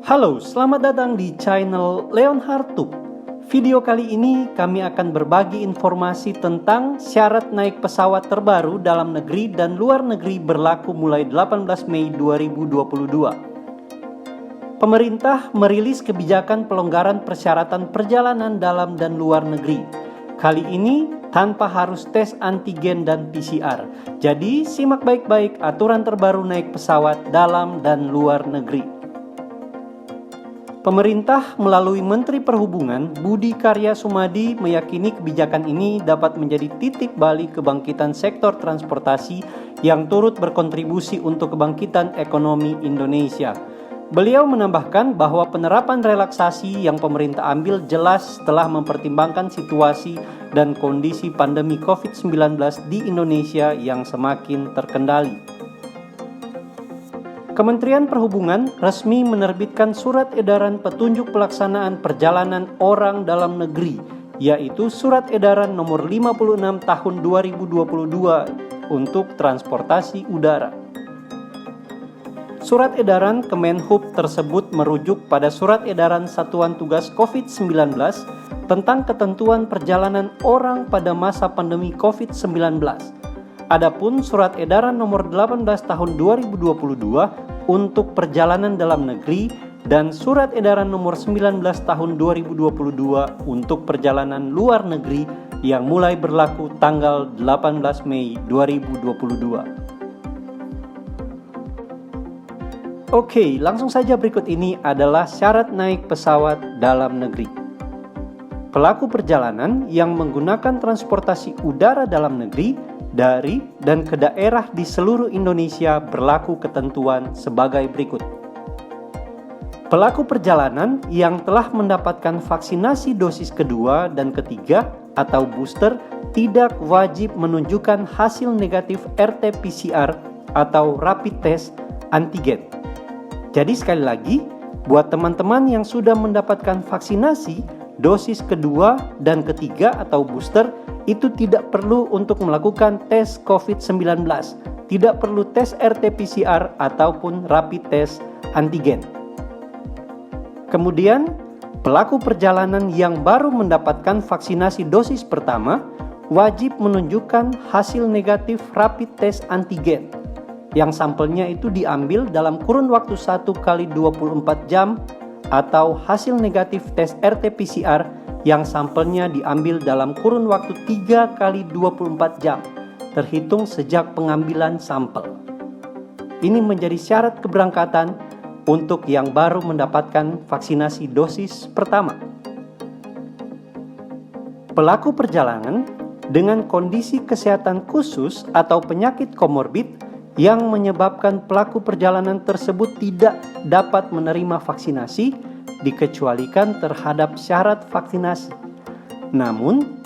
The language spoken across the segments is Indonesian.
Halo, selamat datang di channel Leonhard Tube. Video kali ini kami akan berbagi informasi tentang syarat naik pesawat terbaru dalam negeri dan luar negeri berlaku mulai 18 Mei 2022. Pemerintah merilis kebijakan pelonggaran persyaratan perjalanan dalam dan luar negeri. Kali ini tanpa harus tes antigen dan PCR. Jadi simak baik-baik aturan terbaru naik pesawat dalam dan luar negeri. Pemerintah melalui Menteri Perhubungan Budi Karya Sumadi meyakini kebijakan ini dapat menjadi titik balik kebangkitan sektor transportasi yang turut berkontribusi untuk kebangkitan ekonomi Indonesia. Beliau menambahkan bahwa penerapan relaksasi yang pemerintah ambil jelas telah mempertimbangkan situasi dan kondisi pandemi COVID-19 di Indonesia yang semakin terkendali. Kementerian Perhubungan resmi menerbitkan surat edaran petunjuk pelaksanaan perjalanan orang dalam negeri, yaitu Surat Edaran Nomor 56 Tahun 2022 untuk transportasi udara. Surat edaran Kemenhub tersebut merujuk pada Surat Edaran Satuan Tugas COVID-19 tentang ketentuan perjalanan orang pada masa pandemi COVID-19. Adapun Surat Edaran Nomor 18 Tahun 2022 untuk perjalanan dalam negeri dan Surat Edaran Nomor 19 Tahun 2022 untuk perjalanan luar negeri yang mulai berlaku tanggal 18 Mei 2022. Oke, langsung saja berikut ini adalah syarat naik pesawat dalam negeri. Pelaku perjalanan yang menggunakan transportasi udara dalam negeri dari dan ke daerah di seluruh Indonesia berlaku ketentuan sebagai berikut. Pelaku perjalanan yang telah mendapatkan vaksinasi dosis kedua dan ketiga atau booster tidak wajib menunjukkan hasil negatif RT-PCR atau rapid test antigen. Jadi sekali lagi, buat teman-teman yang sudah mendapatkan vaksinasi dosis kedua dan ketiga atau booster, itu tidak perlu untuk melakukan tes COVID-19, tidak perlu tes RT-PCR ataupun rapid test antigen. Kemudian, pelaku perjalanan yang baru mendapatkan vaksinasi dosis pertama wajib menunjukkan hasil negatif rapid test antigen yang sampelnya itu diambil dalam kurun waktu 1 kali 24 jam atau hasil negatif tes RT-PCR yang sampelnya diambil dalam kurun waktu 3 kali 24 jam terhitung sejak pengambilan sampel. Ini menjadi syarat keberangkatan untuk yang baru mendapatkan vaksinasi dosis pertama. Pelaku perjalanan dengan kondisi kesehatan khusus atau penyakit komorbid yang menyebabkan pelaku perjalanan tersebut tidak dapat menerima vaksinasi dikecualikan terhadap syarat vaksinasi. Namun,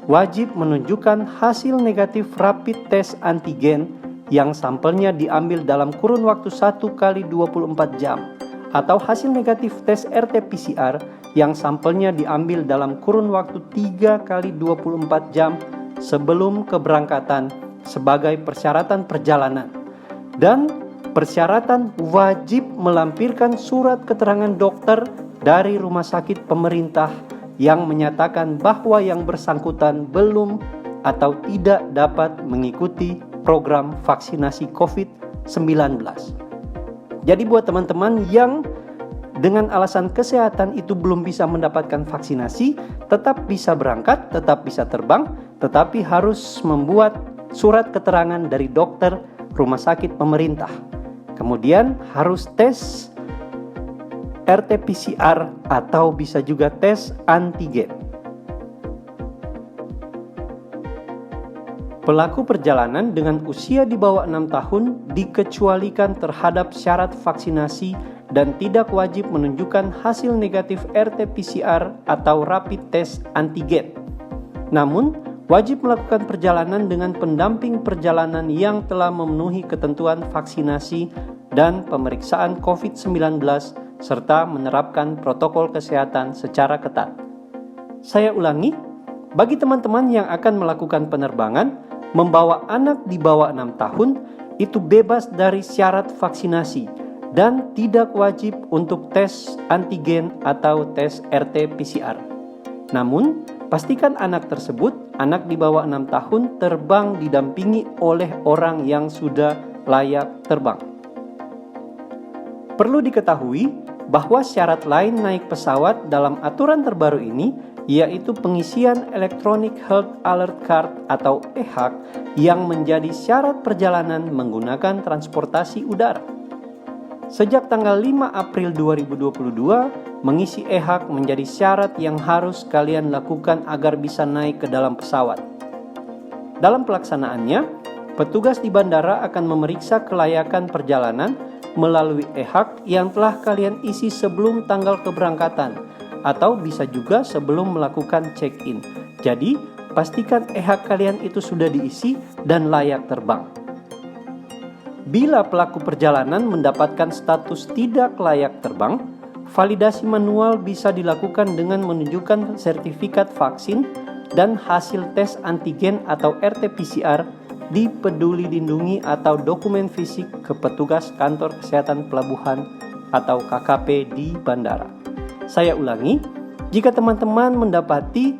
wajib menunjukkan hasil negatif rapid test antigen yang sampelnya diambil dalam kurun waktu 1 kali 24 jam atau hasil negatif tes RT-PCR yang sampelnya diambil dalam kurun waktu 3 kali 24 jam sebelum keberangkatan sebagai persyaratan perjalanan. Dan persyaratan wajib melampirkan surat keterangan dokter dari rumah sakit pemerintah yang menyatakan bahwa yang bersangkutan belum atau tidak dapat mengikuti program vaksinasi COVID-19. Jadi buat teman-teman yang dengan alasan kesehatan itu belum bisa mendapatkan vaksinasi, tetap bisa berangkat, tetap bisa terbang, tetapi harus membuat surat keterangan dari dokter rumah sakit pemerintah. Kemudian harus tes RT-PCR atau bisa juga tes antigen. Pelaku perjalanan dengan usia di bawah 6 tahun dikecualikan terhadap syarat vaksinasi dan tidak wajib menunjukkan hasil negatif RT-PCR atau rapid test antigen. Namun, wajib melakukan perjalanan dengan pendamping perjalanan yang telah memenuhi ketentuan vaksinasi dan pemeriksaan COVID-19 serta menerapkan protokol kesehatan secara ketat. Saya ulangi, bagi teman-teman yang akan melakukan penerbangan, membawa anak di bawah 6 tahun, itu bebas dari syarat vaksinasi dan tidak wajib untuk tes antigen atau tes RT-PCR. Namun, pastikan anak tersebut, anak di bawah 6 tahun, terbang didampingi oleh orang yang sudah layak terbang. Perlu diketahui bahwa syarat lain naik pesawat dalam aturan terbaru ini yaitu pengisian Electronic Health Alert Card atau EHAC yang menjadi syarat perjalanan menggunakan transportasi udara. Sejak tanggal 5 April 2022, mengisi EHAC menjadi syarat yang harus kalian lakukan agar bisa naik ke dalam pesawat. Dalam pelaksanaannya, petugas di bandara akan memeriksa kelayakan perjalanan melalui EHAC yang telah kalian isi sebelum tanggal keberangkatan atau bisa juga sebelum melakukan check-in. Jadi, pastikan EHAC kalian itu sudah diisi dan layak terbang. Bila pelaku perjalanan mendapatkan status tidak layak terbang, validasi manual bisa dilakukan dengan menunjukkan sertifikat vaksin dan hasil tes antigen atau RT-PCR di Peduli Lindungi atau dokumen fisik ke petugas kantor kesehatan pelabuhan atau KKP di bandara. Saya ulangi, jika teman-teman mendapati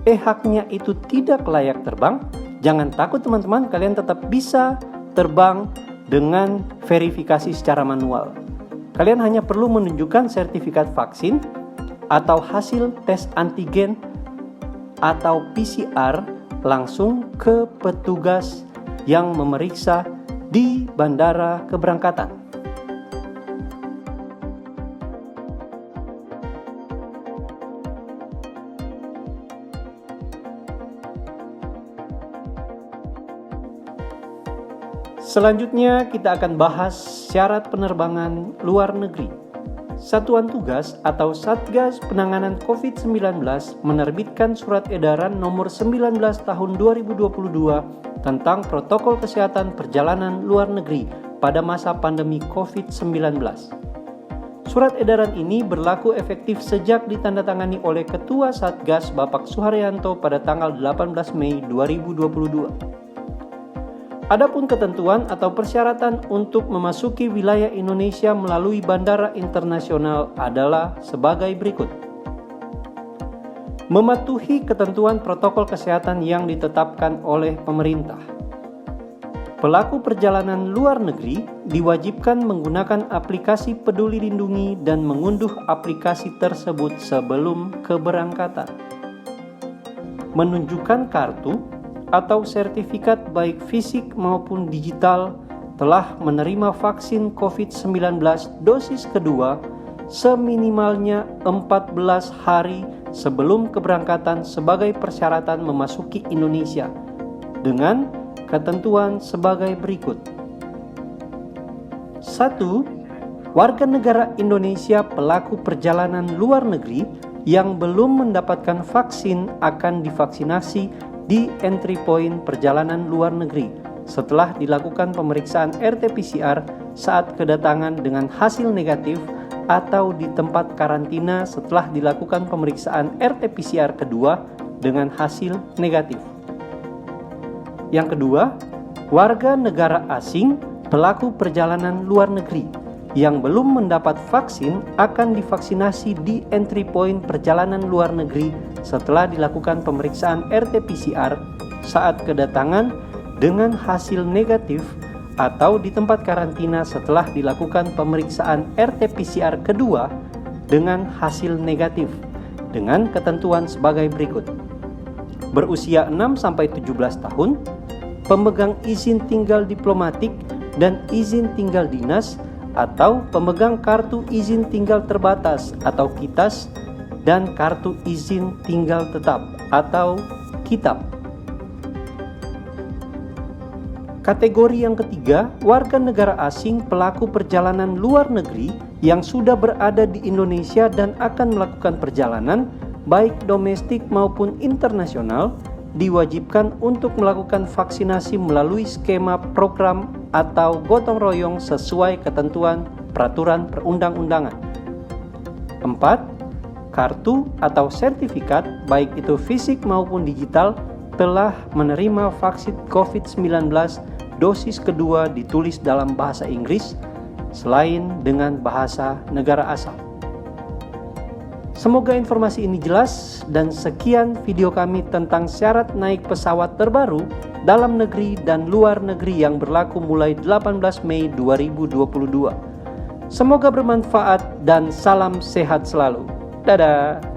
EHAC-nya itu tidak layak terbang, jangan takut teman-teman, kalian tetap bisa terbang dengan verifikasi secara manual. Kalian hanya perlu menunjukkan sertifikat vaksin atau hasil tes antigen atau PCR langsung ke petugas yang memeriksa di bandara keberangkatan. Selanjutnya kita akan bahas syarat penerbangan luar negeri. Satuan Tugas atau Satgas Penanganan COVID-19 menerbitkan surat edaran nomor 19 tahun 2022 tentang protokol kesehatan perjalanan luar negeri pada masa pandemi COVID-19. Surat edaran ini berlaku efektif sejak ditandatangani oleh Ketua Satgas Bapak Suharyanto pada tanggal 18 Mei 2022. Adapun ketentuan atau persyaratan untuk memasuki wilayah Indonesia melalui bandara internasional adalah sebagai berikut. Mematuhi ketentuan protokol kesehatan yang ditetapkan oleh pemerintah. Pelaku perjalanan luar negeri diwajibkan menggunakan aplikasi Peduli Lindungi dan mengunduh aplikasi tersebut sebelum keberangkatan. Menunjukkan kartu atau sertifikat baik fisik maupun digital telah menerima vaksin COVID-19 dosis kedua seminimalnya 14 hari sebelum keberangkatan sebagai persyaratan memasuki Indonesia dengan ketentuan sebagai berikut. 1. Warga negara Indonesia pelaku perjalanan luar negeri yang belum mendapatkan vaksin akan divaksinasi di entry point perjalanan luar negeri setelah dilakukan pemeriksaan RT-PCR saat kedatangan dengan hasil negatif atau di tempat karantina setelah dilakukan pemeriksaan RT-PCR kedua dengan hasil negatif. Yang kedua, warga negara asing pelaku perjalanan luar negeri yang belum mendapat vaksin akan divaksinasi di entry point perjalanan luar negeri setelah dilakukan pemeriksaan RT-PCR saat kedatangan dengan hasil negatif atau di tempat karantina setelah dilakukan pemeriksaan RT-PCR kedua dengan hasil negatif dengan ketentuan sebagai berikut. Berusia 6-17 tahun, pemegang izin tinggal diplomatik dan izin tinggal dinas atau pemegang kartu izin tinggal terbatas atau KITAS dan kartu izin tinggal tetap atau KITAP. Kategori yang ketiga, warga negara asing pelaku perjalanan luar negeri yang sudah berada di Indonesia dan akan melakukan perjalanan baik domestik maupun internasional diwajibkan untuk melakukan vaksinasi melalui skema program atau gotong royong sesuai ketentuan peraturan perundang-undangan. 4. Kartu atau sertifikat baik itu fisik maupun digital telah menerima vaksin COVID-19 dosis kedua ditulis dalam bahasa Inggris selain dengan bahasa negara asal. Semoga informasi ini jelas, dan sekian video kami tentang syarat naik pesawat terbaru dalam negeri dan luar negeri yang berlaku mulai 18 Mei 2022. Semoga bermanfaat dan salam sehat selalu. Dadah.